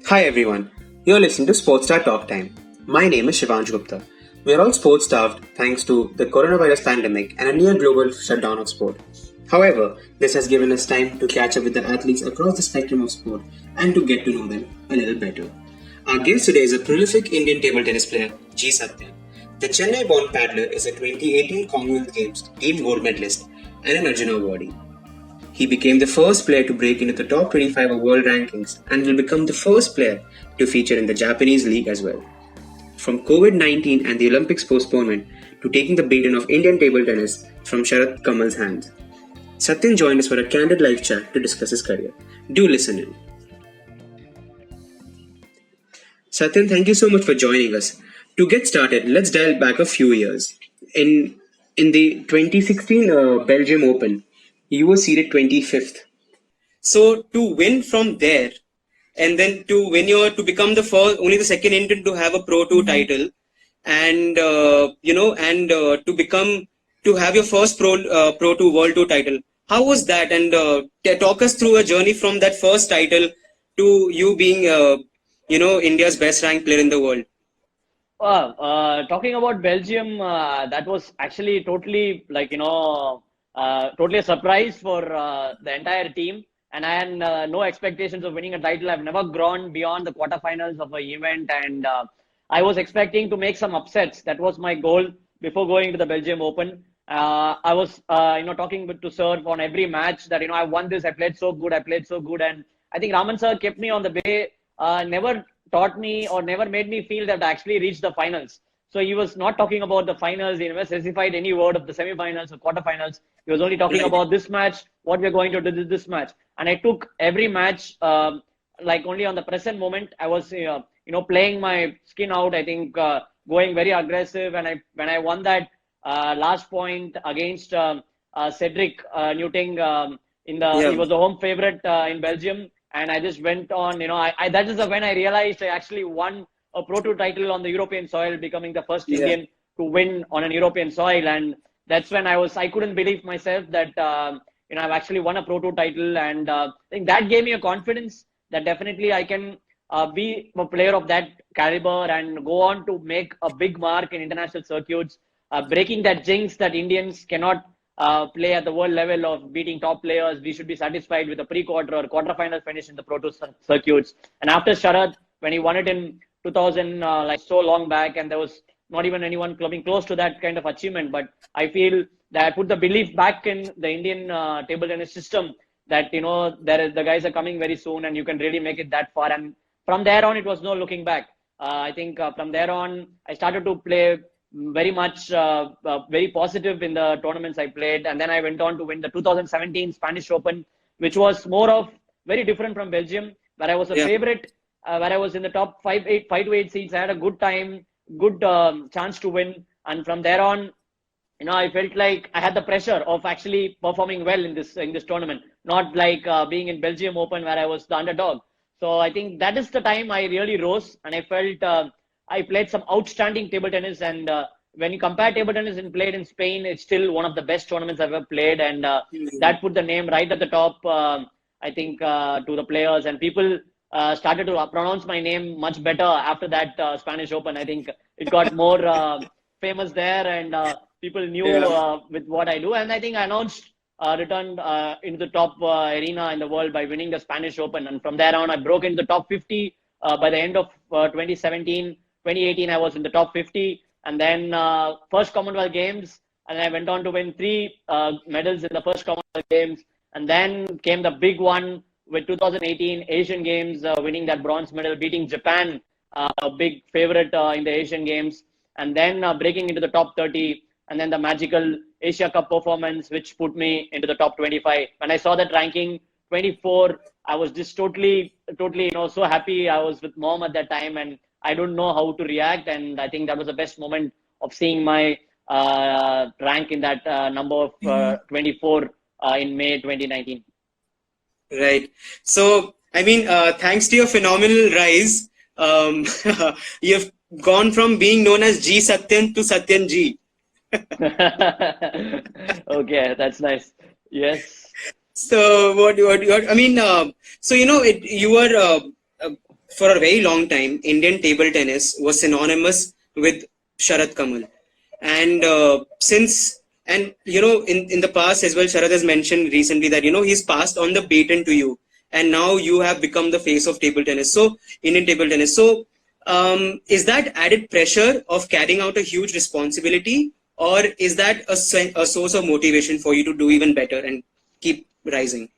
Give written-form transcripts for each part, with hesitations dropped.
Hi everyone, you're listening to Sportstar Talk Time. My name is Shivansh Gupta. We are all sports starved thanks to the coronavirus pandemic and a near global shutdown of sport. However, this has given us time to catch up with the athletes across the spectrum of sport and to get to know them a little better. Our guest today is a prolific Indian table tennis player, G. Satyan. The Chennai born paddler is a 2018 Commonwealth Games team gold medalist and an Arjuna awardee. He became the first player to break into the top 25 of world rankings and will become the first player to feature in the Japanese league as well. From COVID 19 and the Olympics postponement to taking the baton of Indian table tennis from Sharat Kamal's hands, Satyan joined us for a candid live chat to discuss his career. Do listen in. Satyan, thank you so much for joining us. To get started, let's dial back a few years. In the 2016 Belgium Open, you were seeded 25th. So to win from there, and then to win to become the first, only the second Indian to have a Pro Tour title, and to become to have your first Pro Tour World Tour title. How was that? And talk us through a journey from that first title to you being India's best ranked player in the world. Talking about Belgium, that was actually totally totally a surprise for the entire team. And I had no expectations of winning a title. I've never gone beyond the quarterfinals of an event, and I was expecting to make some upsets. That was my goal before going to the Belgium Open. I was talking to Sir on every match that I won this. I played so good. And I think Raman Sir kept me on the way. Never taught me or never made me feel that I actually reached the finals. So he was not talking about the finals. He never specified any word of the semifinals or quarterfinals. He was only talking about this match, what we're going to do this match. And I took every match like only on the present moment. I was playing my skin out. I think going very aggressive. And when I won that last point against Cedric Newting he was the home favorite in Belgium. And I just went on, that is when I realized I actually won a Pro Tour title on the European soil, becoming the first Indian to win on an European soil. And that's when I couldn't believe myself that, I've actually won a Pro Tour title. And I think that gave me a confidence that definitely I can be a player of that caliber and go on to make a big mark in international circuits, breaking that jinx that Indians cannot play at the world level of beating top players. We should be satisfied with a pre-quarter or quarter-final finish in the Pro Tour circuits. And after Sharat, when he won it in 2000, so long back, and there was not even anyone coming close to that kind of achievement. But I feel that I put the belief back in the Indian table tennis system that, the guys are coming very soon and you can really make it that far. And from there on, it was no looking back. I think from there on, I started to play very much very positive in the tournaments I played. And then I went on to win the 2017 Spanish Open, which was more of very different from Belgium, where I was a favorite, where I was in the top 5 to 8 seeds. I had a good time, good chance to win. And from there on, I felt like I had the pressure of actually performing well in this tournament, not like being in Belgium Open where I was the underdog. So I think that is the time I really rose, and I felt I played some outstanding table tennis. And when you compare table tennis and played in Spain, it's still one of the best tournaments I've ever played. And that put the name right at the top, I think, to the players. And people started to pronounce my name much better after that Spanish Open. I think it got more famous there, and people knew with what I do. And I think I announced returned into the top arena in the world by winning the Spanish Open. And from there on, I broke into the top 50 by the end of 2017. 2018, I was in the top 50. And then first Commonwealth Games. And I went on to win 3 medals in the first Commonwealth Games. And then came the big one with 2018 Asian Games, winning that bronze medal, beating Japan, a big favorite in the Asian Games. And then breaking into the top 30. And then the magical Asia Cup performance, which put me into the top 25. When I saw that ranking 24, I was just totally, so happy. I was with mom at that time, and I don't know how to react. And I think that was the best moment of seeing my rank in that number of 24 in May 2019. Right. So, I mean, thanks to your phenomenal rise, you've gone from being known as G Satyan to Satyan G. Okay, that's nice. Yes. So what I mean, so you were for a very long time, Indian table tennis was synonymous with Sharad Kamal. And in the past as well, Sharad has mentioned recently that, he's passed on the baton to you. And now you have become the face of table tennis. So, Indian table tennis. So, is that added pressure of carrying out a huge responsibility, or is that a source of motivation for you to do even better and keep rising?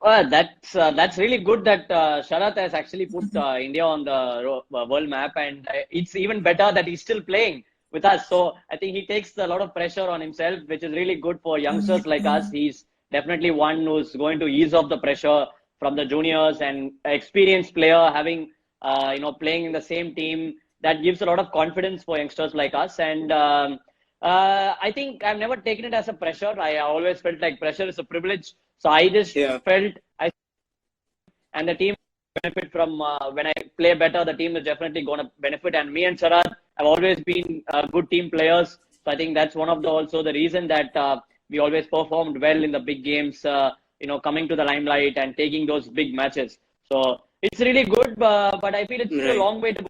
That's really good that Sharath has actually put India on the world map, and it's even better that he's still playing with us. So I think he takes a lot of pressure on himself, which is really good for youngsters like us. He's definitely one who's going to ease off the pressure from the juniors, and experienced player having playing in the same team, that gives a lot of confidence for youngsters like us. And I think I've never taken it as a pressure. I always felt like pressure is a privilege. So I just Yeah. felt and the team benefit from when I play better, the team is definitely going to benefit. And me and Sharad have always been good team players. So I think that's one of the also the reason that we always performed well in the big games, coming to the limelight and taking those big matches. So it's really good, but I feel it's still a Right. long way to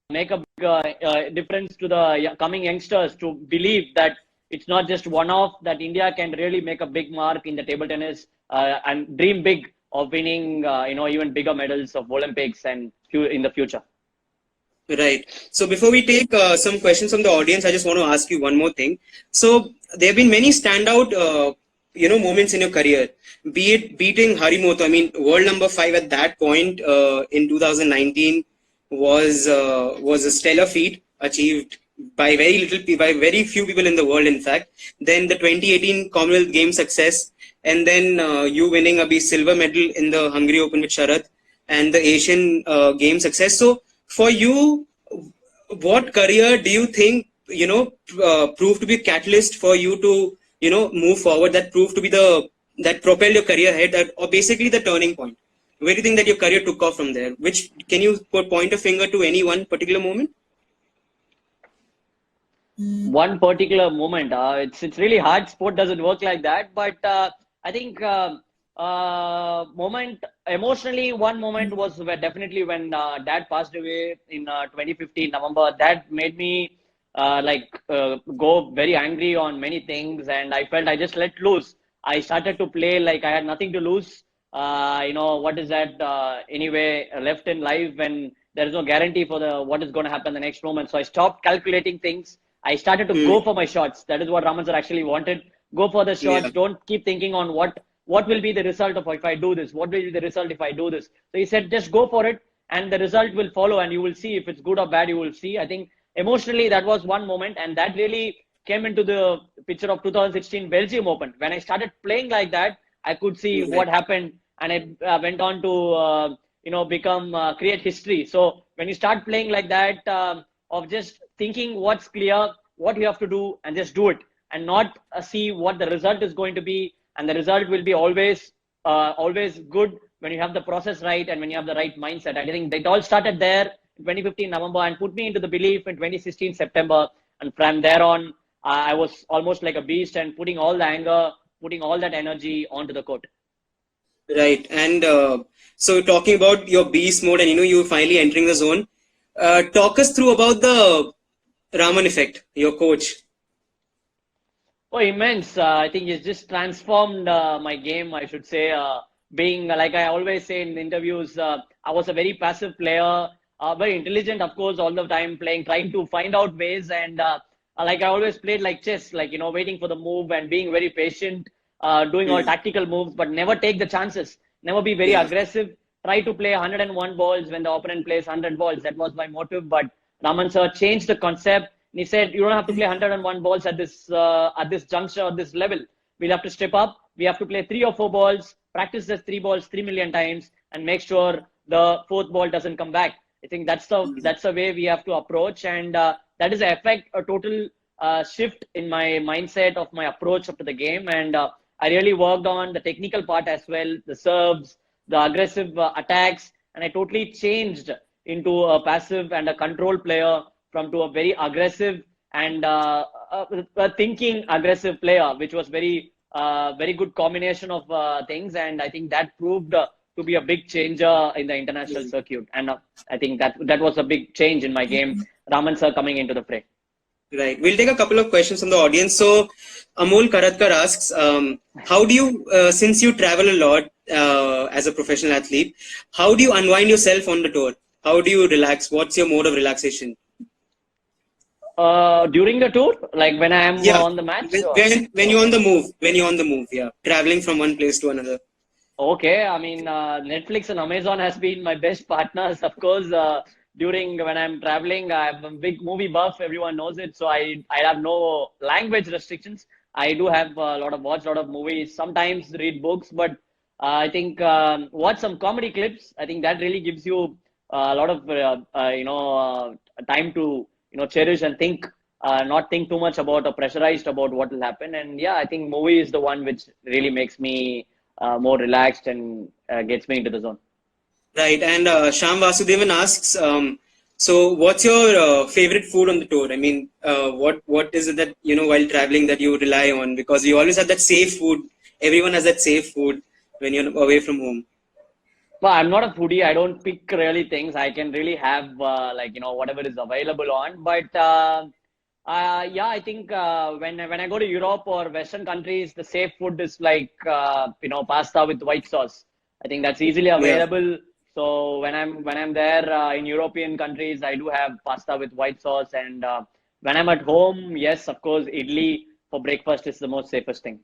make a big difference to the coming youngsters to believe that it's not just one off, that India can really make a big mark in the table tennis and dream big of winning, even bigger medals of Olympics and in the future. Right. So before we take some questions from the audience, I just want to ask you one more thing. So there have been many standout, moments in your career. Be it beating Harimoto. I mean, world number 5 at that point in 2019 was a stellar feat achieved by very few people in the world. In fact, then the 2018 Commonwealth Games success, and then you winning a silver medal in the Hungary Open with Sharath, and the Asian Games success. So for you, what career do you think proved to be a catalyst for you to move forward? That proved to be the that propelled your career ahead, or basically the turning point. Where do you think that your career took off from there? Which can you point a finger to any one particular moment? One particular moment. It's really hard. Sport doesn't work like that. But I think moment emotionally, one moment was where definitely when Dad passed away in 2015 November. That made me go very angry on many things, and I felt I just let loose. I started to play like I had nothing to lose. What is that anyway left in life when there is no guarantee for the what is going to happen the next moment. So I stopped calculating things. I started to go Hmm. for my shots. That is what Raman sir actually wanted. Go for the shots. Yeah. Don't keep thinking on what will be the result of if I do this. What will be the result if I do this? So he said, just go for it, and the result will follow, and you will see if it's good or bad. You will see. I think emotionally that was one moment, and that really came into the picture of 2016 Belgium Open. When I started playing like that, I could see what Right. happened, and I went on to become create history. So when you start playing like that, of just thinking what's clear, what you have to do, and just do it, and not see what the result is going to be. And the result will be always good when you have the process right and when you have the right mindset. I think it all started there in 2015 November and put me into the belief in 2016 September. And from there on, I was almost like a beast and putting all the anger, putting all that energy onto the court. Right. And so talking about your beast mode, and you finally entering the zone. Talk us through about the Raman effect, your coach. Oh, immense. I think it's just transformed my game, I should say. Being, like I always say in interviews, I was a very passive player, very intelligent, of course, all the time playing, trying to find out ways. And like I always played like chess, like, waiting for the move and being very patient, doing all Hmm. tactical moves, but never take the chances, never be very Yeah. aggressive. Try to play 101 balls when the opponent plays 100 balls. That was my motive. But Raman sir changed the concept. And he said, you don't have to play 101 balls at this juncture or this level. We'll have to step up. We have to play 3 or 4 balls, practice the 3 balls 3 million times, and make sure the fourth ball doesn't come back. I think that's the way we have to approach, and that is a total shift in my mindset of my approach up to the game. And I really worked on the technical part as well, the serves, the aggressive attacks, and I totally changed into a passive and a control player from to a very aggressive and a thinking aggressive player, which was very good combination of things. And I think that proved to be a big changer in the international circuit. And I think that was a big change in my game. Raman sir coming into the fray. Right. We'll take a couple of questions from the audience. So, Amol Karatkar asks, how do you, since you travel a lot as a professional athlete, how do you unwind yourself on the tour? How do you relax? What's your mode of relaxation? During the tour, like when I am Yeah. on the match. When you're on the move, yeah, traveling from one place to another. Okay, I mean, Netflix and Amazon has been my best partners, of course. During when I'm traveling, I'm a big movie buff. Everyone knows it, so I have no language restrictions. I do have watch a lot of movies. Sometimes read books, but I think watch some comedy clips. I think that really gives you a lot of time to cherish and think, not think too much about or pressurized about what will happen. And yeah, I think movie is the one which really makes me more relaxed and gets me into the zone. Right. And Sham Vasudevan asks, so what's your favorite food on the tour? I mean, what is it that, while traveling that you rely on? Because you always have that safe food. Everyone has that safe food when you're away from home. Well, I'm not a foodie. I don't pick really things. I can really have whatever is available on. But yeah, I think when I go to Europe or Western countries, the safe food is like pasta with white sauce. I think that's easily available. Yeah. So when I'm there in European countries, I do have pasta with white sauce. And when I'm at home, yes, of course, idli for breakfast is the most safest thing.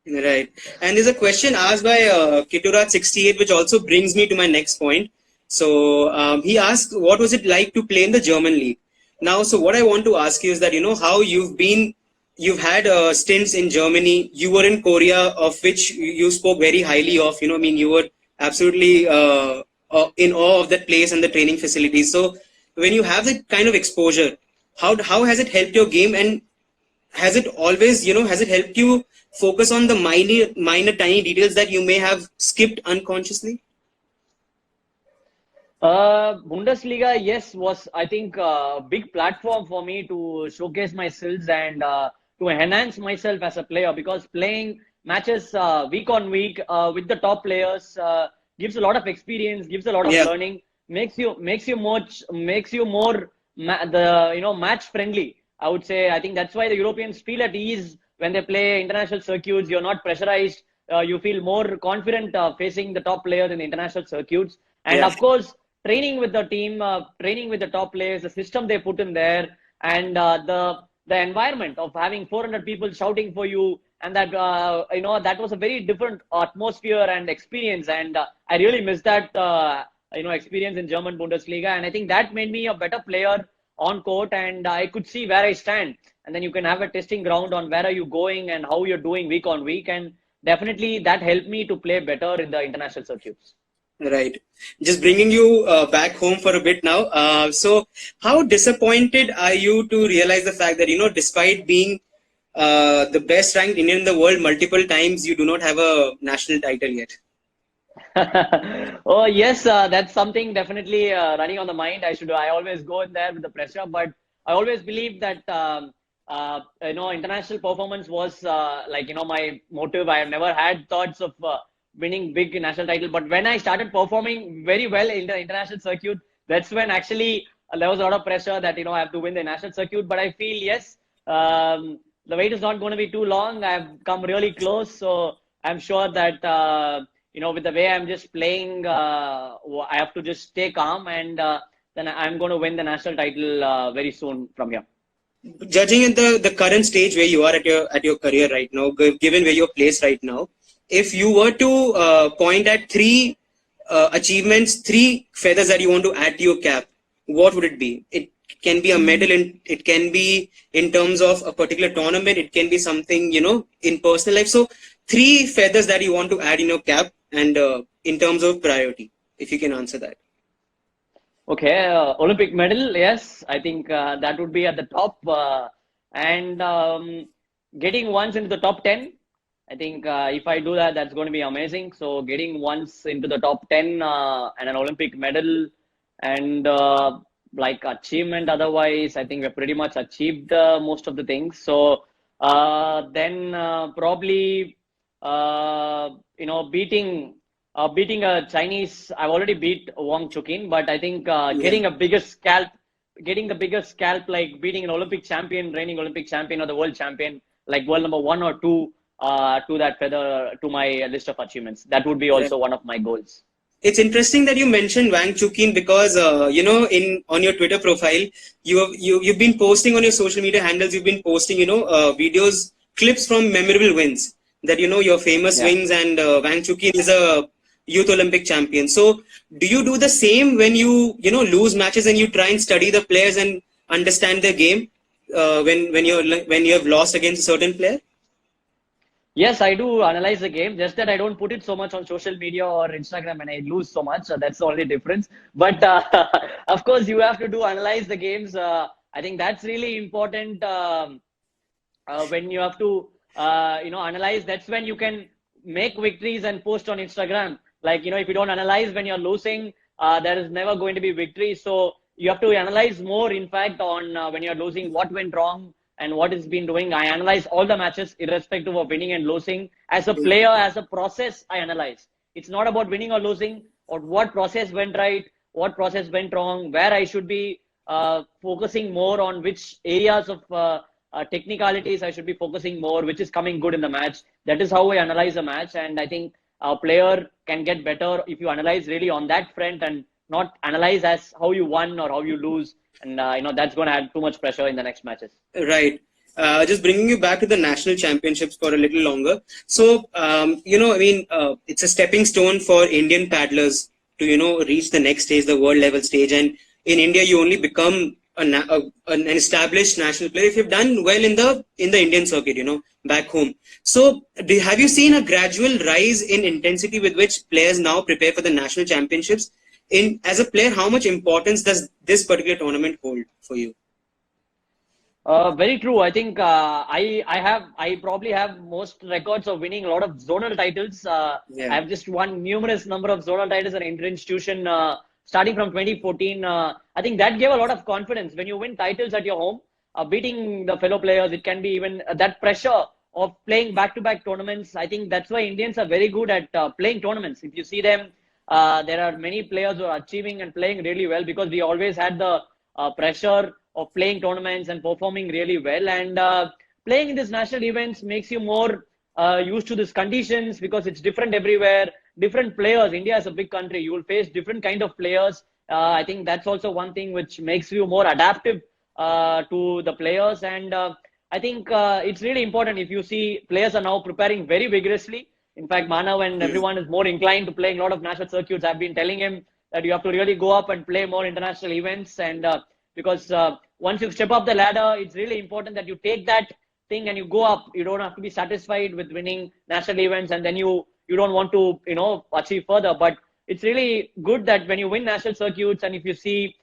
Right. And there's a question asked by Kiturat68, which also brings me to my next point. So he asked, what was it like to play in the German league? Now, so what I want to ask you is that, how you've had stints in Germany, you were in Korea, of which you spoke very highly of, you were absolutely in awe of that place and the training facilities. So when you have that kind of exposure, how has it helped your game? And has it always, has it helped you focus on the minor tiny details that you may have skipped unconsciously? Bundesliga, yes, was I think a big platform for me to showcase my skills and to enhance myself as a player, because playing matches week on week with the top players gives a lot of experience, gives a lot of learning, makes you more match friendly. I would say. I think that's why the Europeans feel at ease when they play international circuits. You're not pressurized. You feel more confident facing the top players in the international circuits. And of course, training with the team, training with the top players, the system they put in there, and the environment of having 400 people shouting for you, and that that was a very different atmosphere and experience. And I really miss that experience in German Bundesliga. And I think that made me a better player on court, and I could see where I stand. And then you can have a testing ground on where are you going and how you're doing week on week. And definitely that helped me to play better in the international circuits. Right. Just bringing you back home for a bit now. So how disappointed are you to realize the fact that, despite being the best ranked Indian in the world multiple times, you do not have a national title yet? Oh yes, that's something definitely running on the mind. I always go in there with the pressure, but I always believe that international performance was my motive. I have never had thoughts of winning big national title, but when I started performing very well in the international circuit, that's when actually there was a lot of pressure that I have to win the national circuit. But I feel yes, the wait is not going to be too long. I've come really close, so I'm sure that. With the way I'm just playing, I have to just stay calm, and then I'm going to win the national title very soon from here. Judging at the current stage where you are at your career right now, given where you're placed right now, if you were to point at three achievements, three feathers that you want to add to your cap, what would it be? It can be a medal, and it can be in terms of a particular tournament. It can be something in personal life. So three feathers that you want to add in your cap, and in terms of priority, if you can answer that. Okay, Olympic medal, yes, I think that would be at the top, and getting once into the top 10. I think if I do that, that's going to be amazing. So getting once into the top 10 and an Olympic medal, and like achievement otherwise, I think we've pretty much achieved most of the things. So then probably beating beating a Chinese. I've already beat Wang Chuqin, but I think Yeah. getting the biggest scalp, like beating an Olympic champion, reigning Olympic champion or the world champion, like world number 1 or 2, to that feather to my list of achievements. That would be Right. also one of my goals. It's interesting that you mentioned Wang Chuqin because in on your Twitter profile you've been posting on your social media handles, you've been posting videos, clips from memorable wins, that your famous Yeah. wins, and Wang Chuqin is a youth Olympic champion. So do you do the same when you lose matches and you try and study the players and understand their game when you have lost against a certain player? Yes, I do analyze the game, just that I don't put it so much on social media or Instagram and I lose so much. So that's the only difference. But of course, you have to analyze the games. I think that's really important. When you have to, analyze, that's when you can make victories and post on Instagram. Like, if you don't analyze when you're losing, there is never going to be victory. So you have to analyze more, in fact, on when you're losing, what went wrong and what it's been doing. I analyze all the matches, irrespective of winning and losing. As a player, as a process, I analyze. It's not about winning or losing, or what process went right, what process went wrong, where I should be focusing more on, which areas of technicalities I should be focusing more, which is coming good in the match. That is how I analyze a match. And I think a player can get better if you analyze really on that front and not analyze as how you won or how you lose. And that's going to add too much pressure in the next matches. Right. Just bringing you back to the national championships for a little longer. So, it's a stepping stone for Indian paddlers to, reach the next stage, the world level stage. And in India, you only become an established national player if you've done well in the Indian circuit, back home. So, have you seen a gradual rise in intensity with which players now prepare for the national championships? As a player, how much importance does this particular tournament hold for you? Very true. I think I probably have most records of winning a lot of zonal titles. Yeah. I have just won numerous number of zonal titles at inter-institution starting from 2014. I think that gave a lot of confidence when you win titles at your home, beating the fellow players. It can be even that pressure of playing back-to-back tournaments. I think that's why Indians are very good at playing tournaments. If you see them, there are many players who are achieving and playing really well because we always had the pressure of playing tournaments and performing really well. And playing in these national events makes you more used to these conditions because it's different everywhere. Different players. India is a big country. You will face different kind of players. I think that's also one thing which makes you more adaptive to the players. And I think it's really important. If you see, players are now preparing very vigorously. In fact, Manav and everyone is more inclined to playing a lot of national circuits. I've been telling him that you have to really go up and play more international events. And because once you step up the ladder, it's really important that you take that thing and you go up. You don't have to be satisfied with winning national events and then you don't want to, achieve further. But it's really good that when you win national circuits and if you see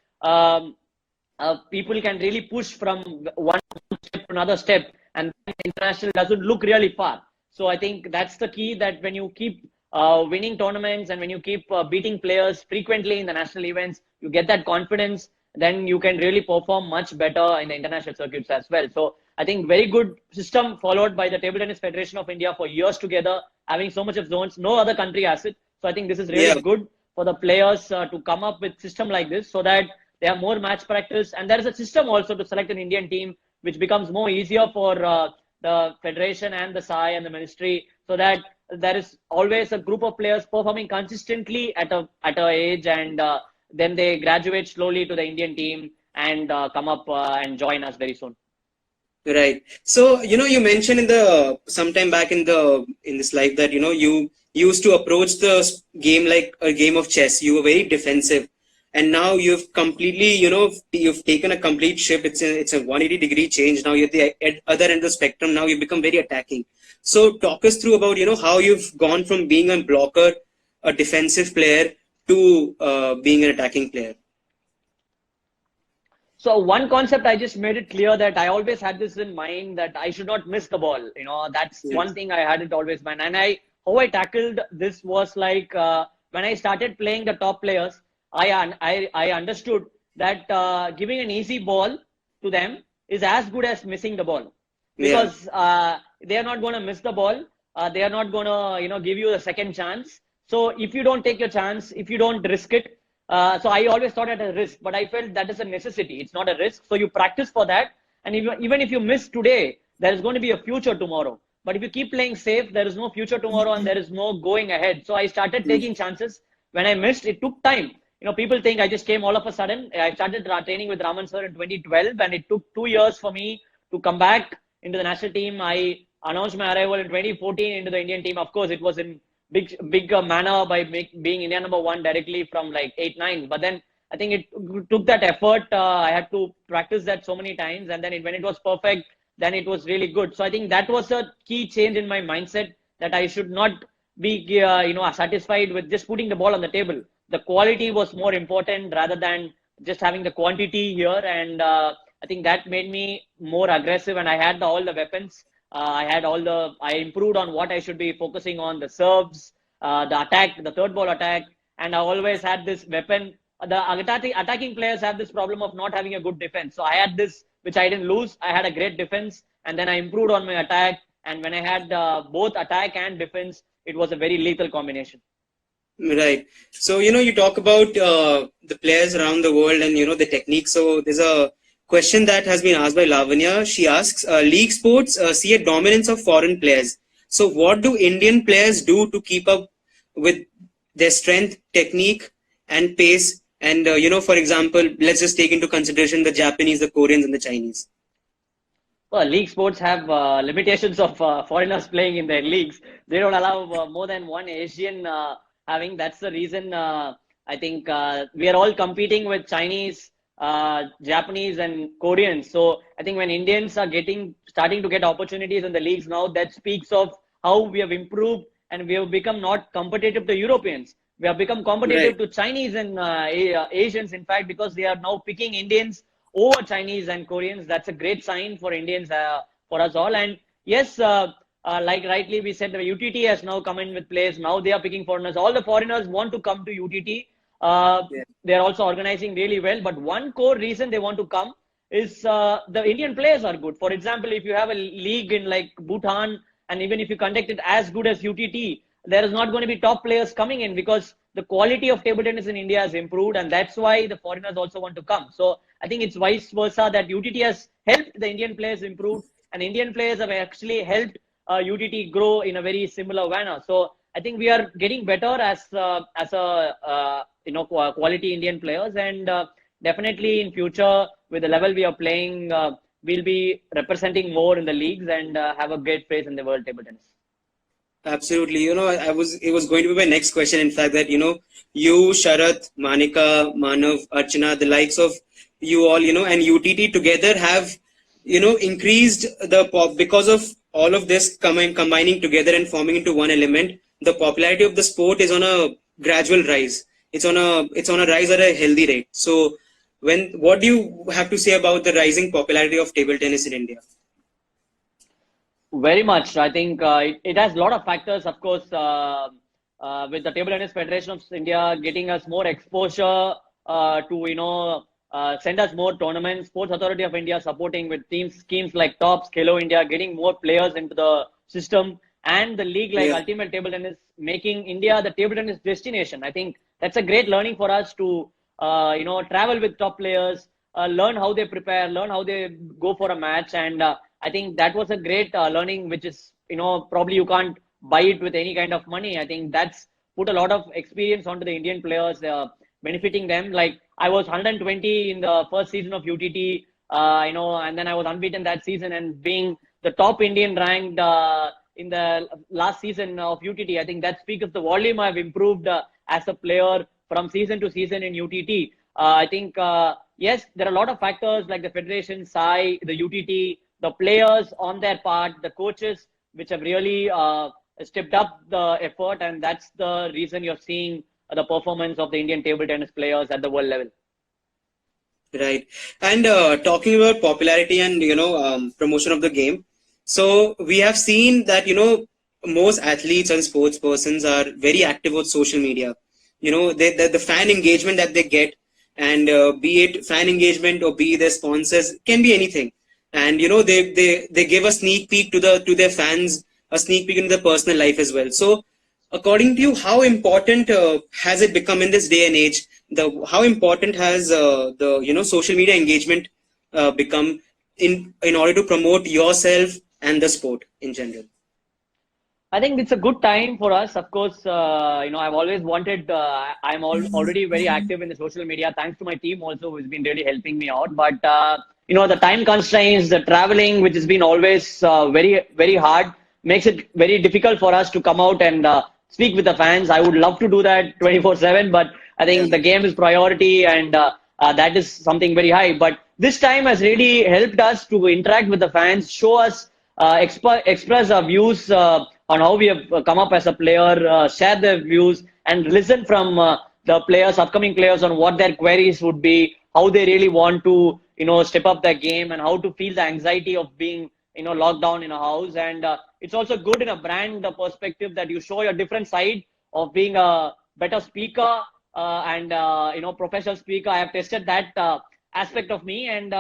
people can really push from one step to another step and international doesn't look really far. So I think that's the key, that when you keep winning tournaments and when you keep beating players frequently in the national events, you get that confidence, then you can really perform much better in the international circuits as well. So I think very good system followed by the Table Tennis Federation of India for years together, having so much of zones. No other country has it. So I think this is really good for the players to come up with system like this so that they have more match practice. And there is a system also to select an Indian team, which becomes more easier for the federation and the SAI and the ministry, so that there is always a group of players performing consistently at a age, and then they graduate slowly to the Indian team and come up and join us very soon. Right. So, you mentioned sometime back in this life that, you used to approach the game like a game of chess. You were very defensive. And now you've completely, you've taken a complete shift. It's a 180-degree change. Now you're at the other end of the spectrum. Now you've become very attacking. So talk us through about, how you've gone from being a blocker, a defensive player, to being an attacking player. So one concept, I just made it clear that I always had this in mind, that I should not miss the ball. That's one thing I had it always in mind. And how I tackled this was like when I started playing the top players, I understood that giving an easy ball to them is as good as missing the ball, because they are not going to miss the ball. They are not going to give you a second chance. So if you don't take your chance, if you don't risk it, so I always thought it a risk, but I felt that is a necessity. It's not a risk. So you practice for that. And even if you miss today, there is going to be a future tomorrow. But if you keep playing safe, there is no future tomorrow and there is no going ahead. So I started taking chances. When I missed, it took time. People think I just came all of a sudden. I started training with Raman sir in 2012, and it took 2 years for me to come back into the national team. I announced my arrival in 2014 into the Indian team. Of course, it was in big manner by being India #1 directly from like 8-9. But then I think it took that effort. I had to practice that so many times, and then when it was perfect, then it was really good. So I think that was a key change in my mindset, that I should not be satisfied with just putting the ball on the table. The quality was more important rather than just having the quantity here, and I think that made me more aggressive, and I had all the weapons. I improved on what I should be focusing on: the serves, the attack, the third ball attack, and I always had this weapon. The attacking players have this problem of not having a good defense. So I had this, which I didn't lose. I had a great defense, and then I improved on my attack. And when I had both attack and defense, it was a very lethal combination. Right. So, you talk about the players around the world and, the technique. So there's a question that has been asked by Lavanya. She asks, league sports see a dominance of foreign players. So what do Indian players do to keep up with their strength, technique, and pace? And, for example, let's just take into consideration the Japanese, the Koreans, and the Chinese. Well, league sports have limitations of foreigners playing in their leagues. They don't allow more than one Asian having. That's the reason I think we are all competing with Chinese, Japanese, and Koreans. So I think when Indians are starting to get opportunities in the leagues now, that speaks of how we have improved and we have become not competitive to Europeans. We have become competitive to Chinese and Asians, in fact, because they are now picking Indians over Chinese and Koreans. That's a great sign for Indians, for us all. And yes, like rightly we said, the UTT has now come in with players. Now they are picking foreigners. All the foreigners want to come to UTT. They're also organizing really well. But one core reason they want to come is the Indian players are good. For example, if you have a league in like Bhutan, and even if you conduct it as good as UTT, there is not going to be top players coming in, because the quality of table tennis in India has improved, and that's why the foreigners also want to come. So I think it's vice versa, that UTT has helped the Indian players improve, and Indian players have actually helped UTT grow in a very similar manner. So I think we are getting better as quality Indian players, and definitely in future with the level we are playing, we'll be representing more in the leagues and have a great place in the world table tennis. Absolutely. It was going to be my next question. In fact, that, you, Sharath, Manika, Manav, Archana, the likes of you all, and UTT together have, increased because of all of this combining together and forming into one element. The popularity of the sport is on a gradual rise. It's on a rise at a healthy rate. So what do you have to say about the rising popularity of table tennis in India? Very much. I think it has a lot of factors, of course, with the Table Tennis Federation of India getting us more exposure to, send us more tournaments. Sports Authority of India supporting with schemes like TOPS, Khelo India, getting more players into the system, and the league like Ultimate Table Tennis, making India the table tennis destination. I think that's a great learning for us to, travel with top players, learn how they prepare, learn how they go for a match. And I think that was a great learning, which is, probably you can't buy it with any kind of money. I think that's put a lot of experience onto the Indian players, benefiting them. Like I was 120 in the first season of UTT, and then I was unbeaten that season, and being the top Indian ranked in the last season of UTT. I think that speaks of the volume I've improved as a player from season to season in UTT. I think, yes, there are a lot of factors like the Federation, SAI, the UTT, the players on their part, the coaches, which have really stepped up the effort. And that's the reason you're seeing the performance of the Indian table tennis players at the world level. Right. And talking about popularity and, promotion of the game. So we have seen that, most athletes and sports persons are very active on social media. The fan engagement that they get, and be it fan engagement or be their sponsors, can be anything. And, they give a sneak peek to their fans, a sneak peek into their personal life as well. So according to you, how important has it become in this day and age? How important has the social media engagement become in order to promote yourself and the sport in general? I think it's a good time for us. Of course, I've always wanted. Already very active in the social media, thanks to my team also, who's been really helping me out. But the time constraints, the traveling, which has been always very very hard, makes it very difficult for us to come out and speak with the fans. I would love to do that 24/7, but I Yeah. think the game is priority, and that is something very high. But this time has really helped us to interact with the fans, show us, express our views on how we have come up as a player, share their views, and listen from the players, upcoming players, on what their queries would be, how they really want to, step up their game, and how to feel the anxiety of being, locked down in a house. And it's also good in a brand perspective that you show your different side of being a better speaker, and professional speaker. I have tested that aspect of me, and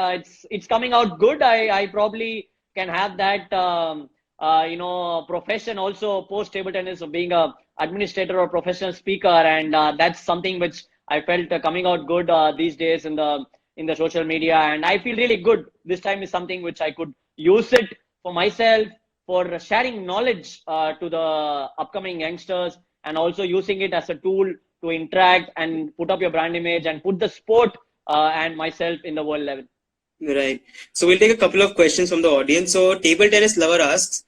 it's coming out good. I probably can have that profession also post table tennis of being a administrator or professional speaker, and that's something which I felt coming out good these days in the social media, and I feel really good. This time is something which I could use it for myself, for sharing knowledge to the upcoming youngsters, and also using it as a tool to interact and put up your brand image and put the sport and myself in the world level. Right. So we'll take a couple of questions from the audience. So table tennis lover asks,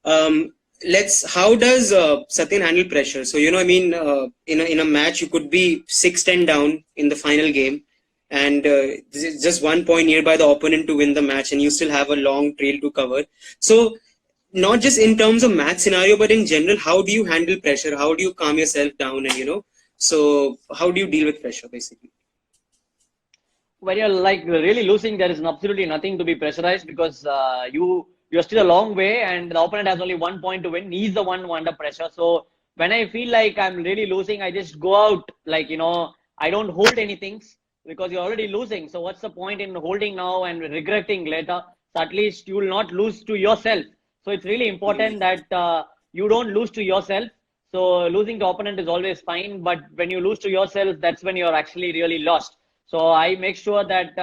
how does Satyan handle pressure? So, in a match, you could be 6-10 down in the final game, and this is just 1 point nearby the opponent to win the match, and you still have a long trail to cover. So, not just in terms of match scenario, but in general, how do you handle pressure? How do you calm yourself down? And, so how do you deal with pressure, basically? When you're like really losing, there is absolutely nothing to be pressurized, because you're still a long way, and the opponent has only 1 point to win. He's the one under pressure. So when I feel like I'm really losing, I just go out, I don't hold anything, because you're already losing. So what's the point in holding now and regretting later? So at least you will not lose to yourself. So it's really important that you don't lose to yourself. So losing to opponent is always fine, but when you lose to yourself, that's when you're actually really lost. So I make sure that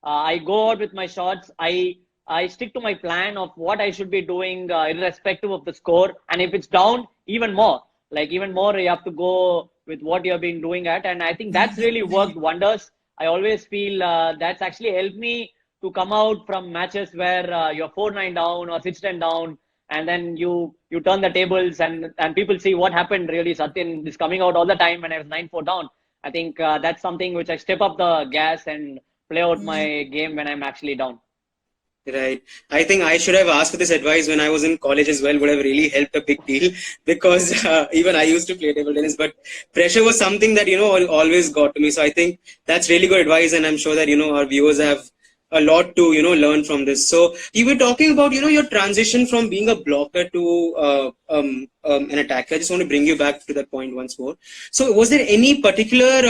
I go out with my shots. I stick to my plan of what I should be doing, irrespective of the score. And if it's down, even more. Even more, you have to go with what you have been doing at. And I think that's really worked wonders. I always feel that's actually helped me to come out from matches where you're 4-9 down or 6-10 down, and then you turn the tables, and people see what happened. Really, Satyan is coming out all the time when I was 9-4 down. I think that's something which I step up the gas and play out my game when I'm actually down. Right. I think I should have asked for this advice when I was in college as well. Would have really helped a big deal, because even I used to play table tennis, but pressure was something that, always got to me. So I think that's really good advice. And I'm sure that, our viewers have a lot to, learn from this. So you were talking about, your transition from being a blocker to an attacker. I just want to bring you back to that point once more. So was there any particular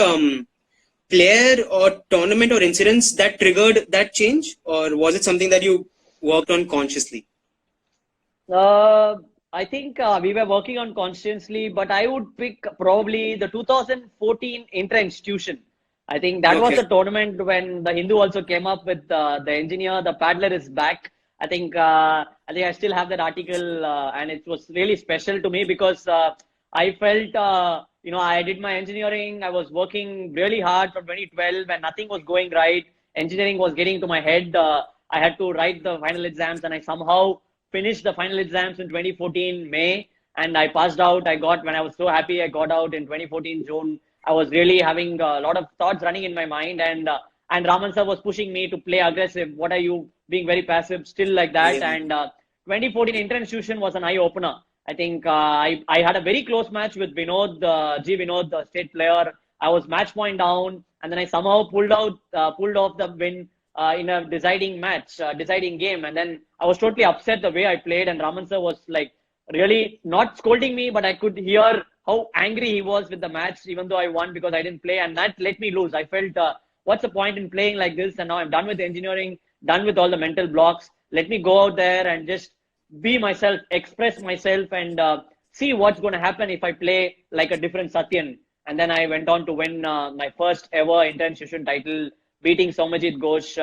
player or tournament or incidents that triggered that change, or was it something that you worked on consciously? I think we were working on consciously, but I would pick probably the 2014 inter-institution. I think that was Okay. the tournament when the Hindu also came up with the engineer, the paddler is back. I think I still have that article, and it was really special to me, because I felt I did my engineering. I was working really hard from 2012 and nothing was going right. Engineering was getting to my head. I had to write the final exams, and I somehow finished the final exams in 2014 May, and I passed out. When I was so happy, I got out in 2014 June. I was really having a lot of thoughts running in my mind, and Raman sir was pushing me to play aggressive. What are you being very passive? Still like that. Yeah. And 2014 inter-institution was an eye opener. I think I had a very close match with Vinod, G Vinod, the state player. I was match point down, and then I somehow pulled off the win in a deciding game. And then I was totally upset the way I played, and Raman sir was like really not scolding me, but I could hear how angry he was with the match, even though I won because I didn't play, and that let me lose. I felt, what's the point in playing like this? And now I'm done with engineering, done with all the mental blocks. Let me go out there and just be myself, express myself, and see what's going to happen if I play like a different Satyan. And then I went on to win my first ever international title, beating Somajit Ghosh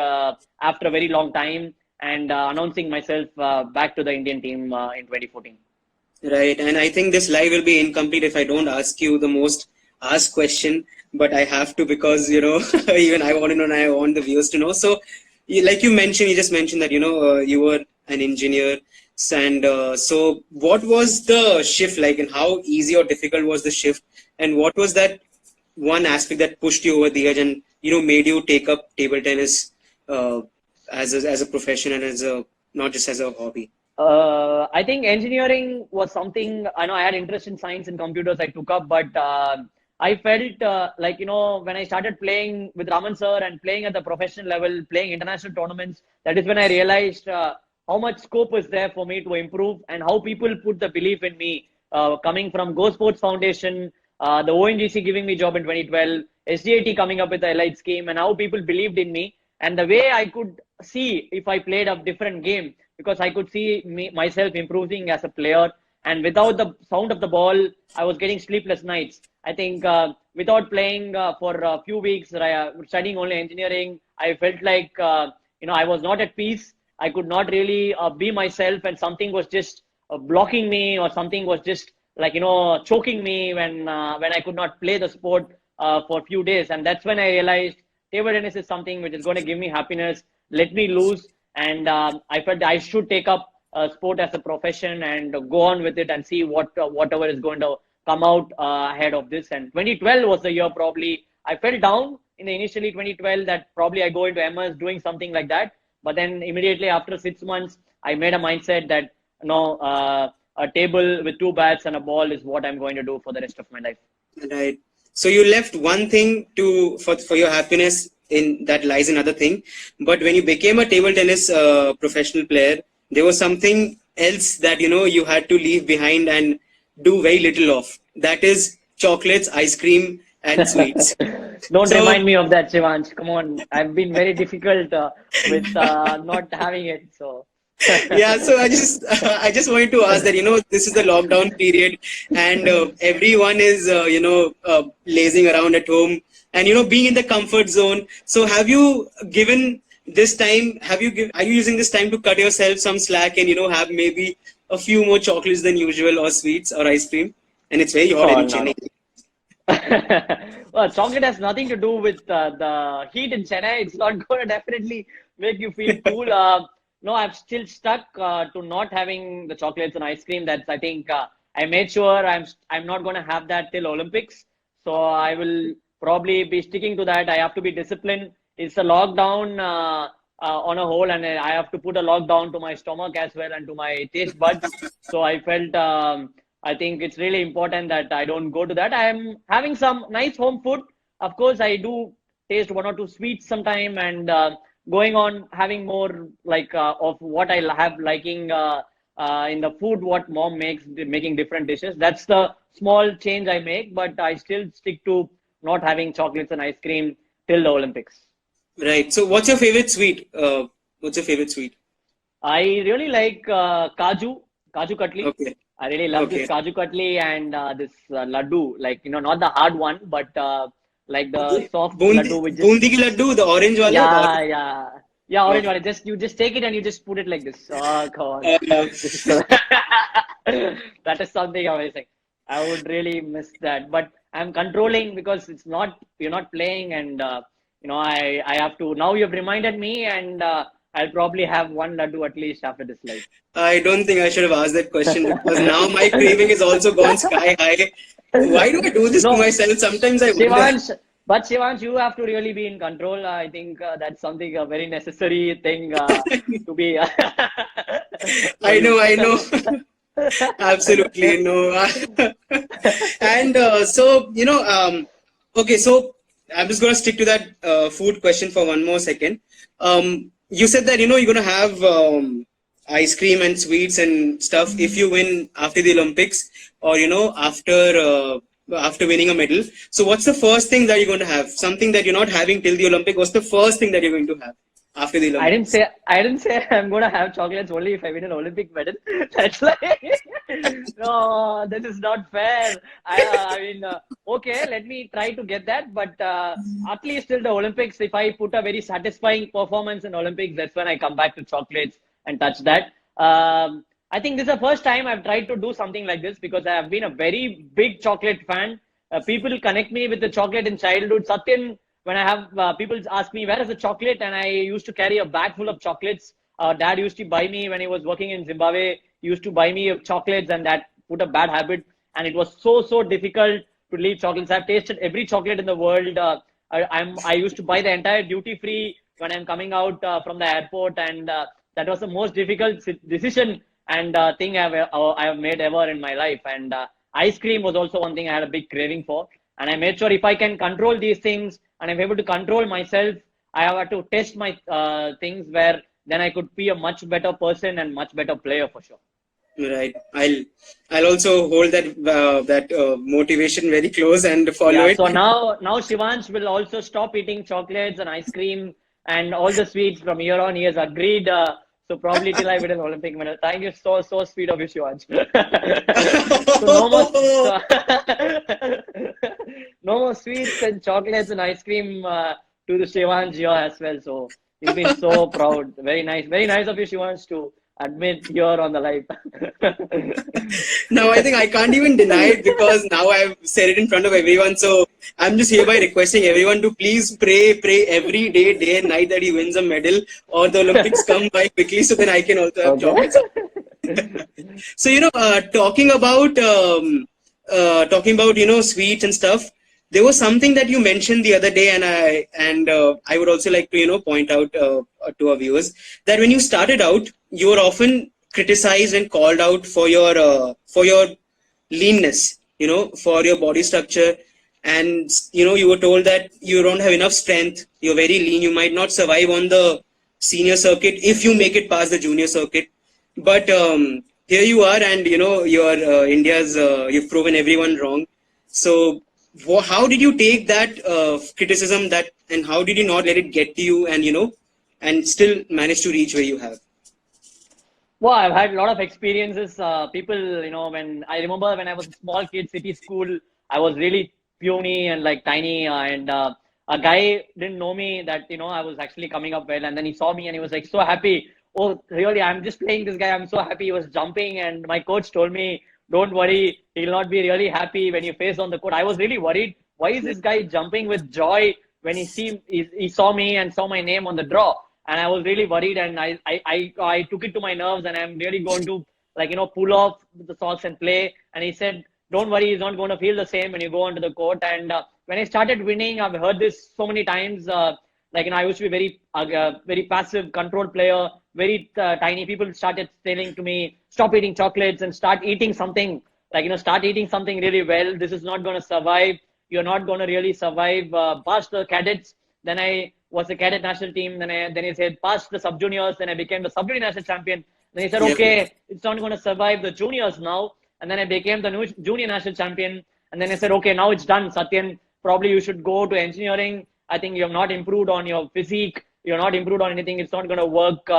after a very long time, and announcing myself back to the Indian team in 2014. Right, and I think this live will be incomplete if I don't ask you the most asked question, but I have to because even I want to know and I want the viewers to know. So, like you mentioned, you just mentioned that you were an engineer, and so what was the shift like, and how easy or difficult was the shift, and what was that one aspect that pushed you over the edge and made you take up table tennis as a profession and as a not just as a hobby? I think engineering was something, I know I had interest in science and computers I took up, but I felt like, when I started playing with Raman sir and playing at the professional level, playing international tournaments, that is when I realized how much scope is there for me to improve and how people put the belief in me, coming from Go Sports Foundation, the ONGC giving me job in 2012, SDIT coming up with the Elite scheme, and how people believed in me. And the way I could see if I played a different game, because I could see myself improving as a player. And without the sound of the ball, I was getting sleepless nights. I think without playing for a few weeks, studying only engineering, I felt like, I was not at peace. I could not really be myself, and something was just blocking me, or something was just like, choking me when I could not play the sport for a few days. And that's when I realized table tennis is something which is going to give me happiness, let me loose. And I felt I should take up sport as a profession and go on with it and see whatever is going to come out ahead of this. And 2012 was the year probably I fell down in the initially 2012 that probably I go into MS doing something like that. But then immediately after 6 months, I made a mindset that a table with 2 bats and a ball is what I'm going to do for the rest of my life. Right. So you left one thing for your happiness in that lies another thing. But when you became a table tennis professional player, there was something else that you had to leave behind and do very little of. That is chocolates, ice cream, and sweets. Don't remind me of that, Shivansh. Come on, I've been very difficult with not having it. So. Yeah, so I just wanted to ask that this is the lockdown period and everyone is lazing around at home and being in the comfort zone. So have you given this time? Are you using this time to cut yourself some slack and have maybe a few more chocolates than usual, or sweets, or ice cream? And it's very hot in Chennai. Well, chocolate has nothing to do with the heat in Chennai. It's not going to definitely make you feel cool. No, I'm still stuck to not having the chocolates and ice cream. That's, I think, I made sure I'm not going to have that till Olympics. So I will probably be sticking to that. I have to be disciplined. It's a lockdown on a whole, and I have to put a lockdown to my stomach as well and to my taste buds. So I felt, I think it's really important that I don't go to that. I am having some nice home food. Of course, I do taste 1 or 2 sweets sometime, and going on having more like of what I have liking in the food, what mom makes, making different dishes. That's the small change I make, but I still stick to not having chocolates and ice cream till the Olympics. Right. So what's your favorite sweet? I really like Kaju Katli. Okay. I really love this Kaju Katli and this laddu, like, not the hard one, but like the soft laddu with bundi ki laddu, the orange one. Yeah, orange one. You just take it and you just put it like this. Oh God, that is something amazing. I would really miss that, but I'm controlling because you're not playing, and I have to. Now you've reminded me, and I'll probably have 1 laddu at least after this live. I don't think I should have asked that question because now my craving is also gone sky high. Why do I do this to myself? Sometimes I wonder. But Shivansh, you have to really be in control. I think that's something a very necessary thing to be. I know. Absolutely no. And so okay. So I'm just gonna stick to that food question for one more second. You said that you're gonna have ice cream and sweets and stuff if you win after the Olympics, or after winning a medal. So what's the first thing that you're going to have? Something that you're not having till the Olympic. What's the first thing that you're going to have after the I didn't Olympics? say I didn't say I'm gonna have chocolates only if I win an Olympic medal. That's like no, that is not fair. I mean, okay, let me try to get that, but at least till the Olympics, if I put a very satisfying performance in Olympics, that's when I come back to chocolates and touch that. I think this is the first time I've tried to do something like this because I have been a very big chocolate fan. People connect me with the chocolate in childhood. Satyan, when I have people ask me where is the chocolate, and I used to carry a bag full of chocolates. Dad used to buy me when he was working in Zimbabwe. He used to buy me chocolates, and that put a bad habit. And it was so difficult to leave chocolates. I've tasted every chocolate in the world. I used to buy the entire duty free when I'm coming out from the airport, and that was the most difficult decision and thing I've made ever in my life. And ice cream was also one thing I had a big craving for. And I made sure if I can control these things and I'm able to control myself, I have to test my things where then I could be a much better person and much better player for sure. Right. I'll also hold that motivation very close and follow Yeah, it. so now Shivansh will also stop eating chocolates and ice cream and all the sweets from here on. He has agreed. So probably till I win an Olympic medal. Thank you, so sweet of you, Shivansh. So no more, so no more sweets and chocolates and ice cream to the Shivansh here as well. So he's been so proud. Very nice of you, Shivansh, to admit here on the live. Now I think I can't even deny it because now I've said it in front of everyone. So I'm just hereby requesting everyone to please pray every day and night that he wins a medal or the Olympics come by quickly so then I can also have Okay. chocolates. So talking about sweets and stuff. There was something that you mentioned the other day, and I would also like to point out to our viewers that when you started out, you were often criticized and called out for your leanness, for your body structure, and you were told that you don't have enough strength. You're very lean. You might not survive on the senior circuit if you make it past the junior circuit. But here you are, and you're you've proven everyone wrong. So how did you take that criticism, and how did you not let it get to you, and and still manage to reach where you have? Well, I've had a lot of experiences. People, when I remember when I was a small kid, city school, I was really puny and like tiny. And a guy didn't know me that, I was actually coming up well. And then he saw me and he was like so happy. Oh, really? I'm just playing this guy. I'm so happy. He was jumping. And my coach told me, don't worry. He'll not be really happy when you face on the court. I was really worried. Why is this guy jumping with joy when he saw me and saw my name on the draw? And I was really worried, and I took it to my nerves, and I'm really going to pull off the socks and play. And he said, "Don't worry, he's not going to feel the same when you go onto the court." And when I started winning, I've heard this so many times. I used to be very passive, control player, very tiny. People started saying to me, "Stop eating chocolates and start eating something. Start eating something really well. This is not going to survive. You're not going to really survive past the cadets." Then I was the cadet national team. Then he said past the sub juniors. Then I became the sub junior national champion. Then he said, okay, it's not going to survive the juniors now. And then I became the new junior national champion. And then I said, okay, now it's done, Satyan. Probably you should go to engineering. I think you have not improved on your physique. You're not improved on anything. It's not going to work.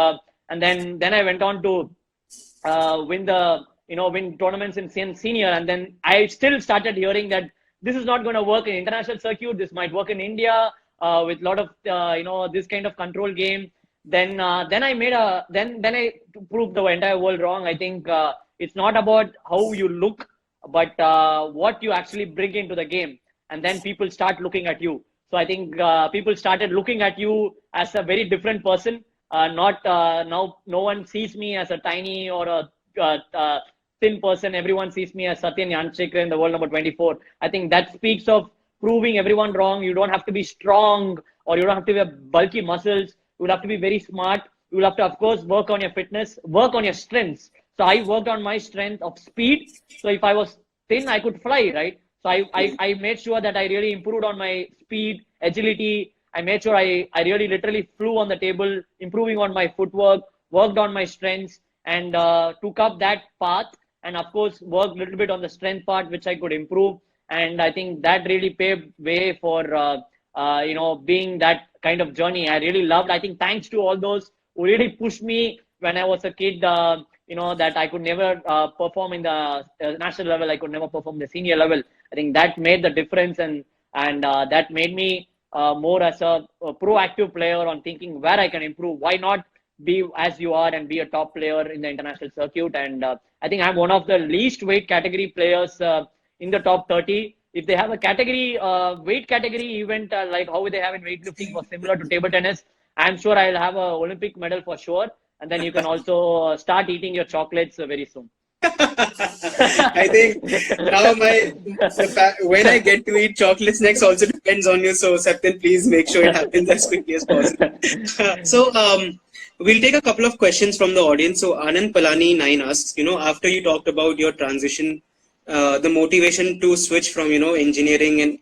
And then I went on to win tournaments in senior. And then I still started hearing that this is not going to work in international circuit. This might work in India. With a lot of this kind of control game. Then I proved the entire world wrong. I think it's not about how you look, but what you actually bring into the game, and then people start looking at you. So I think people started looking at you as a very different person. Not now, no one sees me as a tiny or a thin person. Everyone sees me as Satyan Yanchekar in the world number 24. I think that speaks of proving everyone wrong. You don't have to be strong, or you don't have to have bulky muscles. You will have to be very smart. You will have to, of course, work on your fitness, work on your strengths. So I worked on my strength of speed. So if I was thin, I could fly, right? So I made sure that I really improved on my speed, agility. I made sure I really literally flew on the table, improving on my footwork, worked on my strengths, and took up that path. And of course, worked a little bit on the strength part, which I could improve. And I think that really paved way for being that kind of journey. I really loved. I think thanks to all those who really pushed me when I was a kid. That I could never perform in the national level. I could never perform the senior level. I think that made the difference, and that made me more as a proactive player on thinking where I can improve. Why not be as you are and be a top player in the international circuit? And I think I'm one of the least weight category players in the top 30. If they have a category, weight category event like how they have in weightlifting or similar to table tennis, I'm sure I'll have an Olympic medal for sure. And then you can also start eating your chocolates very soon. I think now when I get to eat chocolates next also depends on you. So Satyan, please make sure it happens as quickly as possible. So we'll take a couple of questions from the audience. So Anand Palani 9 asks, after you talked about your transition, the motivation to switch from engineering and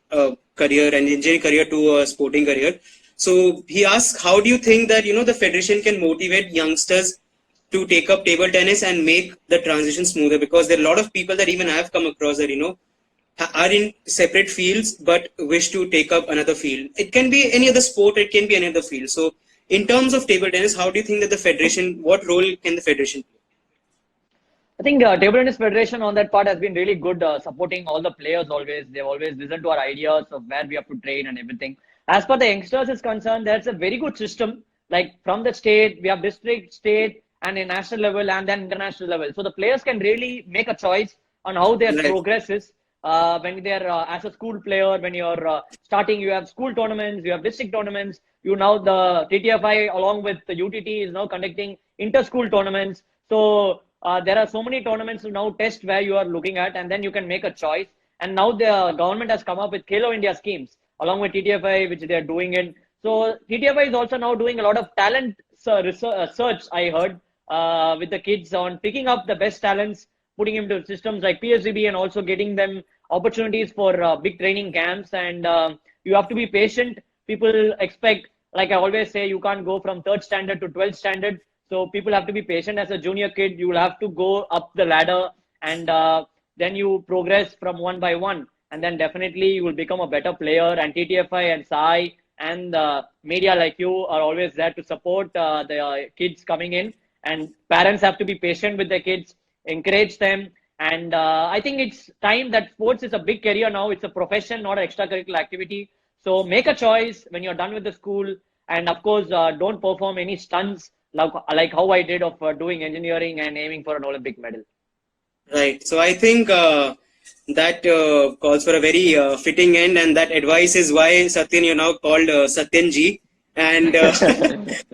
engineering career to a sporting career. So he asks, how do you think that the federation can motivate youngsters to take up table tennis and make the transition smoother? Because there are a lot of people that even I've come across that are in separate fields but wish to take up another field. It can be any other sport, it can be any other field. So in terms of table tennis, how do you think that the federation, what role can the federation play? I think Table Tennis Federation on that part has been really good, supporting all the players always. They've always listened to our ideas of where we have to train and everything. As per the youngsters is concerned, there's a very good system. Like from the state, we have district, state, and a national level, and then international level. So the players can really make a choice on how their progress is. When they're as a school player, when you're starting, you have school tournaments, you have district tournaments. Now the TTFI along with the UTT is now conducting inter-school tournaments. So there are so many tournaments to now test where you are looking at, and then you can make a choice. And now the government has come up with Khelo India schemes along with TTFI, which they are doing it. So TTFI is also now doing a lot of talent search, I heard, with the kids on picking up the best talents, putting them into systems like PSCB, and also getting them opportunities for big training camps. And you have to be patient. People expect, like I always say, you can't go from 3rd standard to 12th standard. So people have to be patient. As a junior kid, you will have to go up the ladder, and then you progress from one by one. And then definitely you will become a better player. And TTFI and SAI and media like you are always there to support the kids coming in. And parents have to be patient with their kids, encourage them. And I think it's time that sports is a big career now. It's a profession, not an extracurricular activity. So make a choice when you're done with the school. And of course, don't perform any stunts like how I did of doing engineering and aiming for an Olympic medal. Right. So I think that calls for a very fitting end, and that advice is why Satyan, you're now called Satyan Ji, and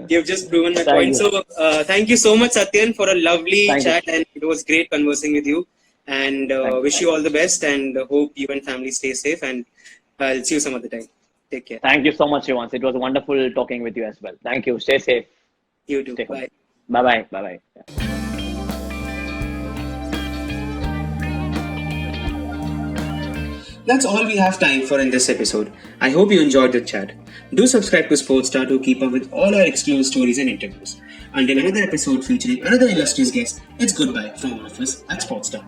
you've just proven my point. So thank you so much, Satyan, for a lovely chat, and it was great conversing with you, and wish you all the best, and hope you and family stay safe, and I'll see you some other time. Take care. Thank you so much, Shivans. It was wonderful talking with you as well. Thank you. Stay safe. You too. Bye. Bye-bye. Bye-bye. That's all we have time for in this episode. I hope you enjoyed the chat. Do subscribe to Sportstar to keep up with all our exclusive stories and interviews. Until another episode featuring another illustrious guest, it's goodbye from all of us at Sportstar.